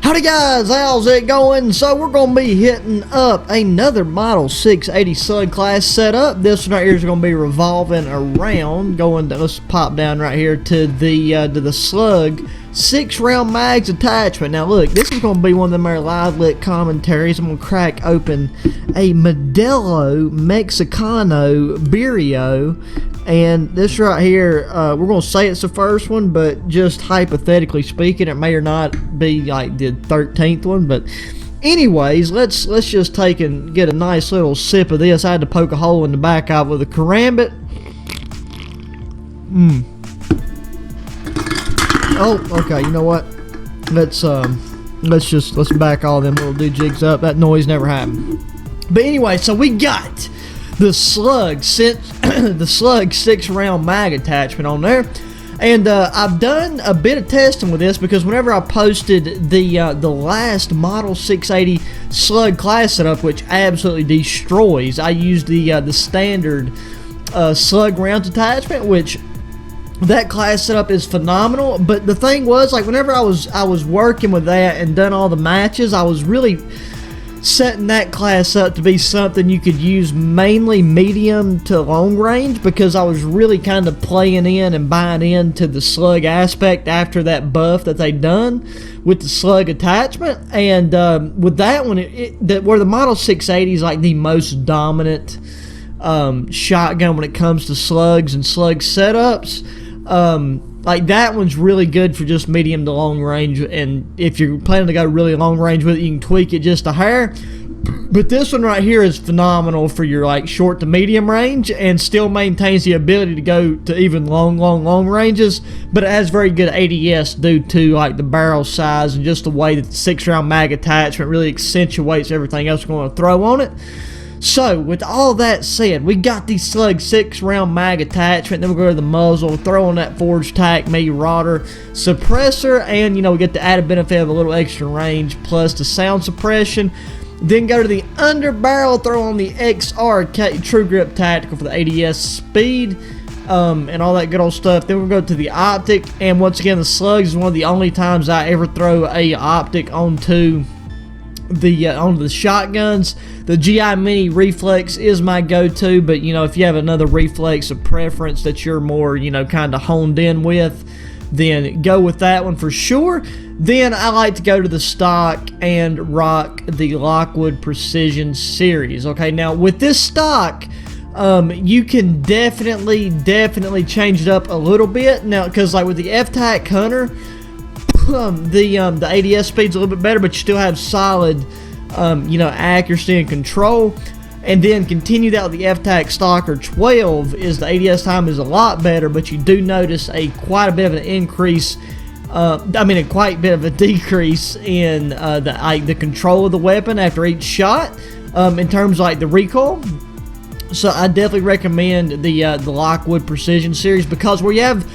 Howdy guys, how's it going? So we're going to be hitting up another Model 680 Slug class setup. This one right here is going to be revolving around, let's pop down right here to the Slug 6-round mags attachment. Now look, this is going to be one of them our live lit commentaries. I'm going to crack open a Modelo Mexicano Birrio. And this right here, we're going to say it's the first one, but just hypothetically speaking, it may or not be like the 13th one. But anyways, let's just take and get a nice little sip of this. I had to poke a hole in the back of it with a karambit. Oh, okay, you know what? Let's back all them little jigs up. That noise never happened. But anyway, so we got the Slug 6-round mag attachment on there, and I've done a bit of testing with this because whenever I posted the last Model 680 Slug class setup, which absolutely destroys, I used the standard Slug rounds attachment, which that class setup is phenomenal. But the thing was, like, whenever I was working with that and done all the matches, I was really setting that class up to be something you could use mainly medium to long range, because I was really kind of playing in and buying into the Slug aspect after that buff that they done with the Slug attachment. And with that one, where the Model 680 is like the most dominant shotgun when it comes to slugs and slug setups, like that one's really good for just medium to long range, and if you're planning to go really long range with it, you can tweak it just a hair. But this one right here is phenomenal for your like short to medium range, and still maintains the ability to go to even long ranges. But it has very good ADS due to like the barrel size and just the way that the 6-round mag attachment really accentuates everything else we're going to throw on it. So, with all that said, we got the Slug 6-round mag attachment. Then we'll go to the muzzle, throw on that Forged Tac Marauder suppressor, and, you know, we get the added benefit of a little extra range plus the sound suppression. Then go to the underbarrel, throw on the XR True Grip Tactical for the ADS speed, and all that good old stuff. Then we'll go to the optic, and once again, the Slugs is one of the only times I ever throw a optic onto the shotguns. The GI Mini Reflex is my go-to, but you know, if you have another reflex of preference that you're more, you know, kind of honed in with, then go with that one for sure. Then I like to go to the stock and rock the Lockwood Precision series. Okay, now with this stock, you can definitely change it up a little bit now, because like with the F-Tac Hunter, the ADS speed's a little bit better, but you still have solid, you know, accuracy and control. And then continue that with the F-Tac Stalker 12, is the ADS time is a lot better, but you do notice quite a bit of an increase. Quite a bit of a decrease in the control of the weapon after each shot, in terms of like the recoil. So I definitely recommend the Lockwood Precision series, because where you have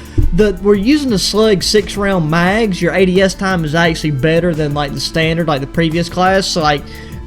we're using the Slug 6-round mags, your ADS time is actually better than like the standard, like the previous class. So like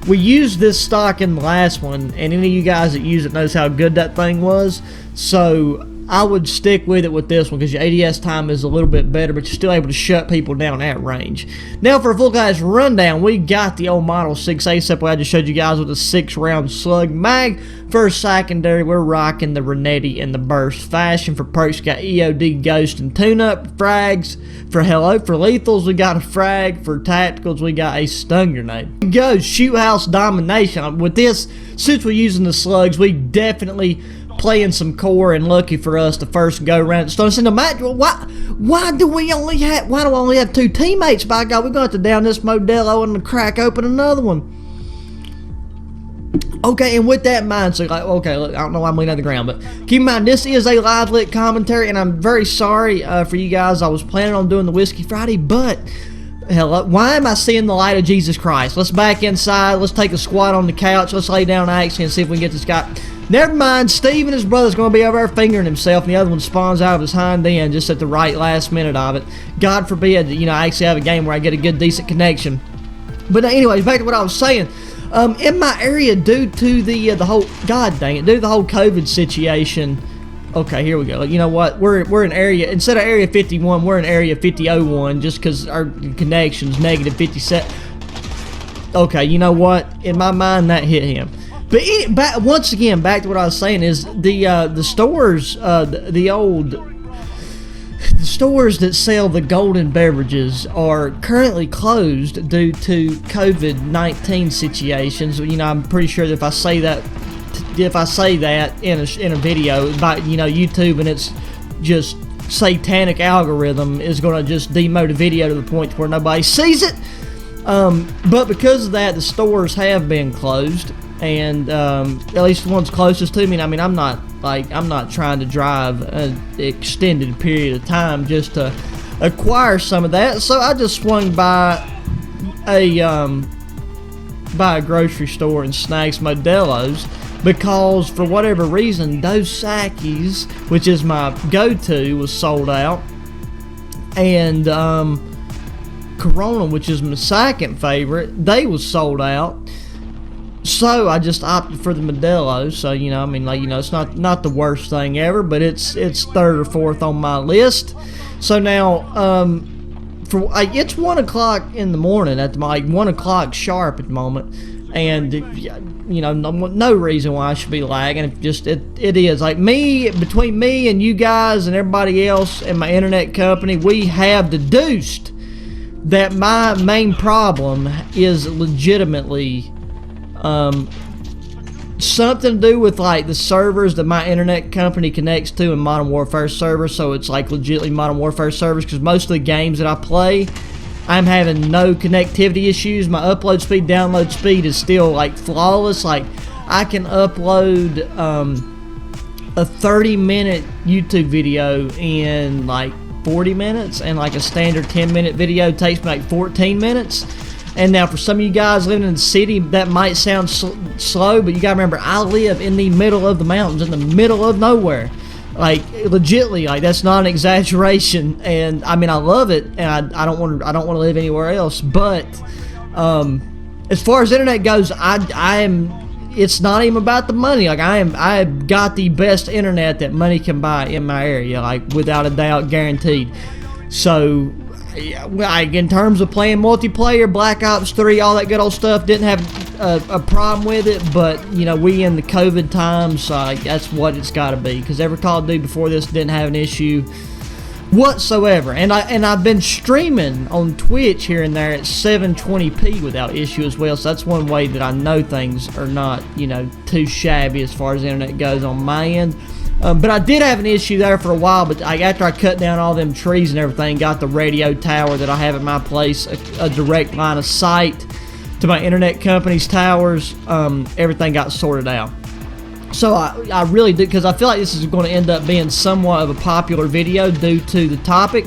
we used this stock in the last one, and any of you guys that use it knows how good that thing was. So I would stick with it with this one, because your ADS time is a little bit better, but you're still able to shut people down at range. Now for a full guys rundown, we got the old Model 680 except I just showed you guys with a 6-round Slug mag. For secondary, we're rocking the Renetti in the burst fashion. For perks, we got EOD, Ghost, and Tune-Up. Frags, for lethals, we got a frag. For tacticals, we got a stun grenade. Go Shoot House Domination. With this, since we're using the slugs, we definitely playing some core, and lucky for us, the first go round. So no matter why do I only have 2 teammates? By God, we're going to have to down this Modelo and crack open another one. Okay, and with that in mind, so like, okay, look, I don't know why I'm leaning on the ground, but keep in mind, this is a live lit commentary, and I'm very sorry for you guys. I was planning on doing the Whiskey Friday, but hell, why am I seeing the light of Jesus Christ? Let's back inside. Let's take a squat on the couch. Let's lay down actually and see if we can get this guy. Never mind, Steve and his brother's going to be over there fingering himself, and the other one spawns out of his hind end just at the right last minute of it. God forbid, you know, I actually have a game where I get a good, decent connection. But anyways, back to what I was saying. In my area, due to the whole, God dang it, due to the whole COVID situation, Okay, here we go. You know what? We're in area, instead of area 51, we're in area 5001 just because our connection's negative 57. Okay, you know what? In my mind, that hit him. But once again, back to what I was saying is the stores, the stores that sell the golden beverages are currently closed due to COVID-19 situations. You know, I'm pretty sure that if I say that in a video, you know, YouTube and its just satanic algorithm is going to just demote a video to the point where nobody sees it. But because of that, the stores have been closed, and at least the ones closest to me. I mean, I'm not trying to drive an extended period of time just to acquire some of that. So I just swung by a grocery store and snagged some Modelo's, because for whatever reason, Dos Equis, which is my go-to, was sold out, and Corona, which is my second favorite, they was sold out. So I just opted for the Modelo's. So, you know, I mean, like, you know, it's not the worst thing ever, but it's third or fourth on my list. So now, it's 1 o'clock in the morning at the 1 o'clock sharp at the moment, and you know, no reason why I should be lagging. It is like between me and you guys and everybody else and my internet company, we have deduced that my main problem is legitimately something to do with like the servers that my internet company connects to in Modern Warfare servers. So it's like legitimately Modern Warfare servers, because most of the games that I play, I'm having no connectivity issues. My upload speed, download speed is still like flawless. Like, I can upload a 30-minute YouTube video in like 40 minutes, and like a standard 10-minute video takes me like 14 minutes. And now for some of you guys living in the city, that might sound slow, but you gotta remember, I live in the middle of the mountains, in the middle of nowhere. Like, legitimately, like, that's not an exaggeration. And I mean, I love it, and I don't want to live anywhere else. But as far as internet goes, it's not even about the money. Like, I've got the best internet that money can buy in my area, like, without a doubt, guaranteed. So, like, in terms of playing multiplayer, Black Ops 3, all that good old stuff, didn't have a problem with it. But, you know, we in the COVID times, that's what it's got to be, because every Call of Duty before this didn't have an issue whatsoever. And I've been streaming on Twitch here and there at 720p without issue as well. So that's one way that I know things are not, you know, too shabby as far as the internet goes on my end. But I did have an issue there for a while, but after I cut down all them trees and everything, got the radio tower that I have at my place, a direct line of sight to my internet company's towers, everything got sorted out. So I really do, because I feel like this is going to end up being somewhat of a popular video due to the topic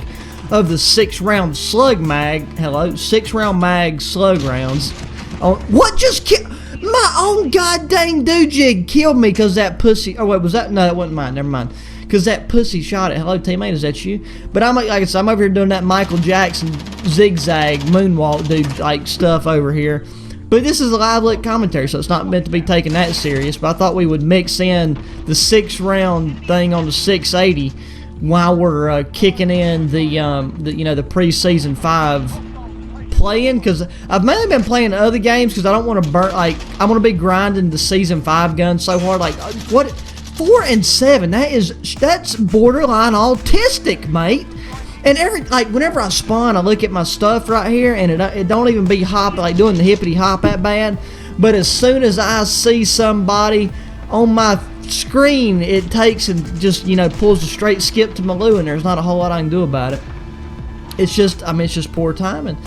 of the 6-round slug mag. Hello, 6-round mag slug rounds. What just killed? My own goddamn doojig killed me because that pussy. Oh wait, was that? No, that wasn't mine. Never mind. Because that pussy shot it. Hello, teammate. Is that you? But like I said, I'm over here doing that Michael Jackson zigzag moonwalk dude like stuff over here. But this is a live lit commentary, so it's not meant to be taken that serious. But I thought we would mix in the 6-round thing on the 680 while we're kicking in the you know, the pre-season 5 playing, because I've mainly been playing other games because I don't want to burn, like, I want to be grinding the season 5 gun so hard. Like, what, 4 and 7, that's borderline autistic, mate. And whenever I spawn, I look at my stuff right here, and it don't even be doing the hippity hop that bad. But as soon as I see somebody on my screen, it takes and just, you know, pulls a straight skip to my loo, and there's not a whole lot I can do about it. It's just, I mean, it's just poor timing.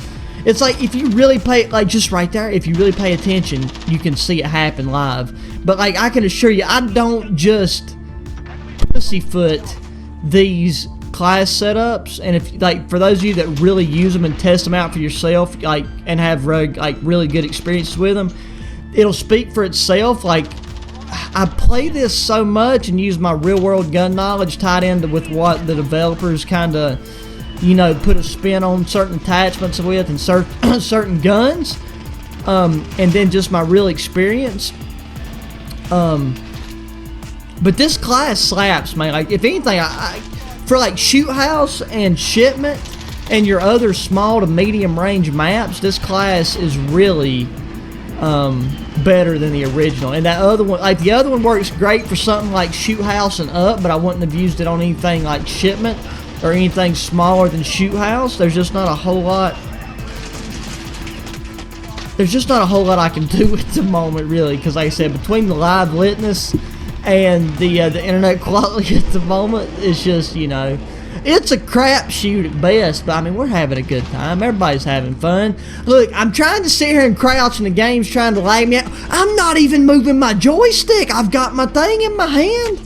It's like, if you really pay, like, just right there, if you really pay attention, you can see it happen live. But, like, I can assure you, I don't just pussyfoot these class setups. And if, like, for those of you that really use them and test them out for yourself, like, and have really good experiences with them, it'll speak for itself. Like, I play this so much and use my real world gun knowledge tied into with what the developers kind of, you know, put a spin on certain attachments with and certain guns, and then just my real experience. But this class slaps, man. Like, if anything, for like shoot house and shipment and your other small to medium range maps, this class is really better than the original. And that other one, like the other one works great for something like shoot house and up, but I wouldn't have used it on anything like shipment or anything smaller than shoot house. There's just not a whole lot. There's just not a whole lot I can do at the moment, really, because like I said, between the live litness and the internet quality at the moment, it's just, you know, it's a crapshoot at best. But I mean, we're having a good time. Everybody's having fun. Look, I'm trying to sit here and crouch, and the game's trying to lag me out. I'm not even moving my joystick. I've got my thing in my hand.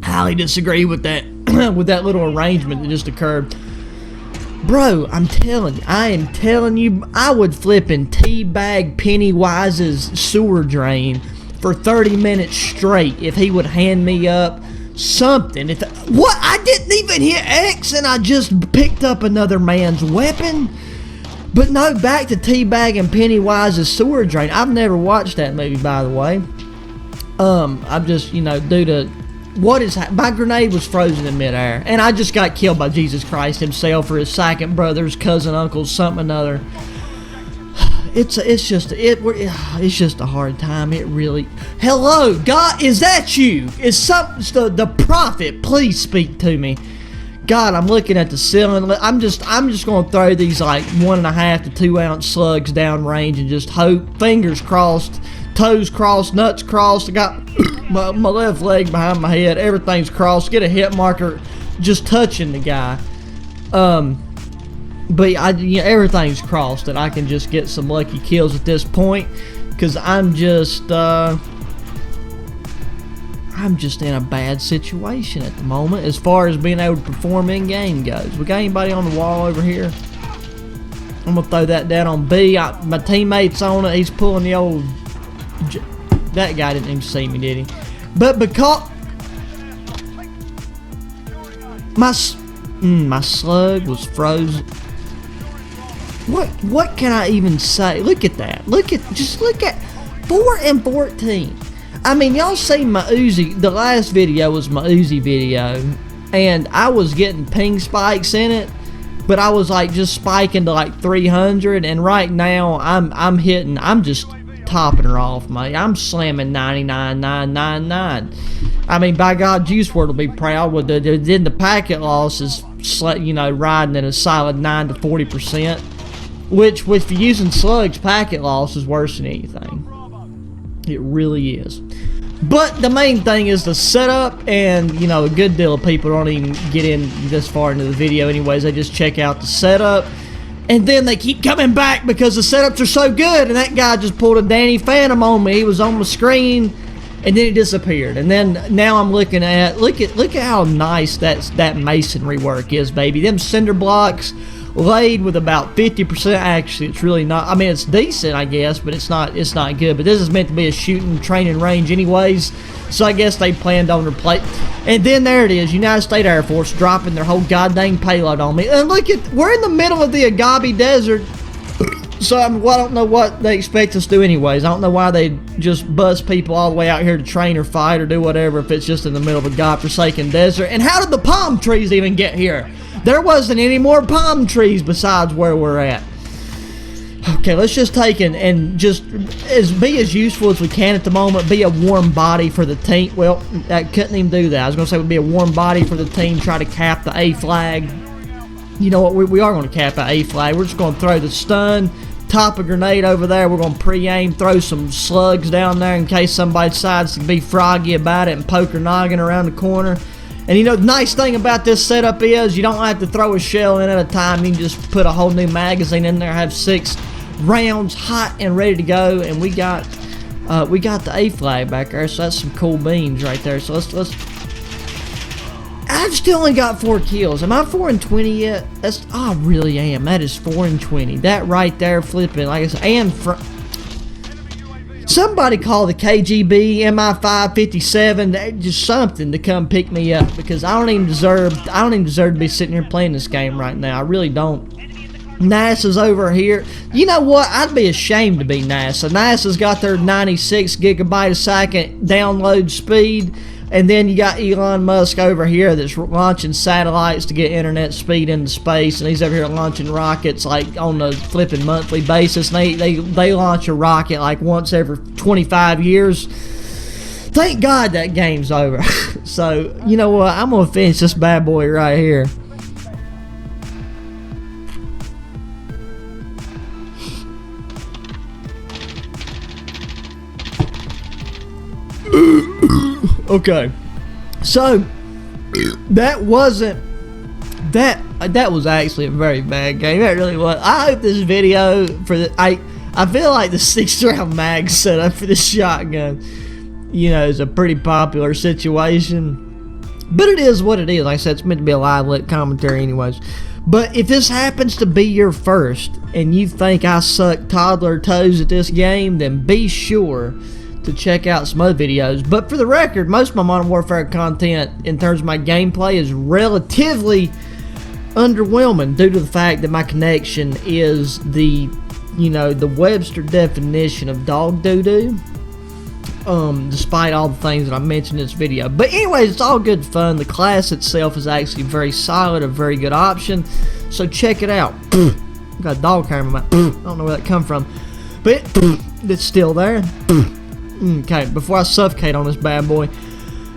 Highly disagree with that with that little arrangement that just occurred. Bro, I am telling you, I would flip and teabag Pennywise's sewer drain for 30 minutes straight if he would hand me up something. What? I didn't even hit X and I just picked up another man's weapon? But no, back to teabagging Pennywise's sewer drain. I've never watched that movie, by the way. I'm just, you know, due to what is my grenade was frozen in midair, and I just got killed by Jesus Christ himself or his second brothers, cousin, uncles, something another. It's just a hard time. It really. Hello, God, is that you? Is the prophet? Please speak to me. God, I'm looking at the ceiling. I'm just gonna throw these like 1.5 to 2 ounce slugs down range and just hope. Fingers crossed, toes crossed, nuts crossed. I got my left leg behind my head. Everything's crossed. Get a hit marker, just touching the guy. But everything's crossed, and I can just get some lucky kills at this point, because I'm just in a bad situation at the moment as far as being able to perform in game goes. We got anybody on the wall over here? I'm gonna throw that down on B. My teammate's on it. He's pulling the old. That guy didn't even see me, did he? But because my slug was frozen. What can I even say? Look at that. Just look at 4 and 14. I mean, y'all seen my Uzi. The last video was my Uzi video, and I was getting ping spikes in it, but I was like just spiking to like 300, and right now I'm just topping her off, mate. I'm slamming 99,999. I mean, by God, Juice WRLD will be proud with the packet loss is, you know, riding at a solid 9 to 40%, which with using slugs, packet loss is worse than anything. It really is. But the main thing is the setup, and you know, a good deal of people don't even get in this far into the video anyways. They just check out the setup, and then they keep coming back because the setups are so good. And that guy just pulled a Danny Phantom on me. He was on the screen, and then he disappeared. And then now I'm looking at look at how nice that masonry work is, baby. Them cinder blocks laid with about 50%. Actually, it's really not. I mean, it's decent, I guess, but it's not good. But this is meant to be a shooting training range anyways, so I guess they planned on replace. And then there it is, United States Air Force dropping their whole goddamn payload on me. And look we're in the middle of the Agave Desert, so I don't know what they expect us to do anyways. I don't know why they just buzz people all the way out here to train or fight or do whatever if it's just in the middle of a godforsaken desert. And how did the palm trees even get here? There wasn't any more palm trees besides where we're at. Okay, let's just take and just be as useful as we can at the moment. Be a warm body for the team. Well, I couldn't even do that. I was going to say we'd be a warm body for the team. Try to cap the A flag. You know what? We are going to cap the A flag. We're just going to throw the stun, top a grenade over there. We're going to pre-aim, throw some slugs down there in case somebody decides to be froggy about it and poke her noggin around the corner. And you know, the nice thing about this setup is you don't have to throw a shell in at a time. You can just put a whole new magazine in there, have 6 rounds hot and ready to go. And we got the A flag back there, so that's some cool beans right there. So let's. I've still only got 4 kills. Am I 4 and 20 yet? I really am. That is 4 and 20. That right there, flipping like I said, and somebody call the KGB, MI557, just something to come pick me up, because I don't even deserve to be sitting here playing this game right now. I really don't. NASA's over here. You know what? I'd be ashamed to be NASA. NASA's got their 96 gigabyte a second download speed. And then you got Elon Musk over here that's launching satellites to get internet speed into space. And he's over here launching rockets like on a flipping monthly basis. And they launch a rocket like once every 25 years. Thank God that game's over. So, you know what? I'm going to finish this bad boy right here. Okay, so that was actually a very bad game. That really was. I hope this video for the I feel like the 6th round mag setup for this shotgun, you know, is a pretty popular situation, but it is what it is. Like I said, it's meant to be a live lit commentary anyways. But if this happens to be your first and you think I suck toddler toes at this game, then be sure to check out some other videos. But for the record, most of my Modern Warfare content in terms of my gameplay is relatively underwhelming due to the fact that my connection is the Webster definition of dog doo-doo, despite all the things that I mentioned in this video. But anyways, it's all good fun. The class itself is actually very solid, a very good option, so check it out. Got a dog hair in my mouth. I don't know where that come from, but it's still there. Okay, before I suffocate on this bad boy,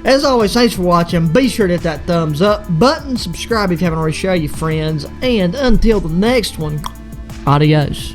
as always, thanks for watching. Be sure to hit that thumbs up button, subscribe if you haven't already, share your friends, and until the next one, adios.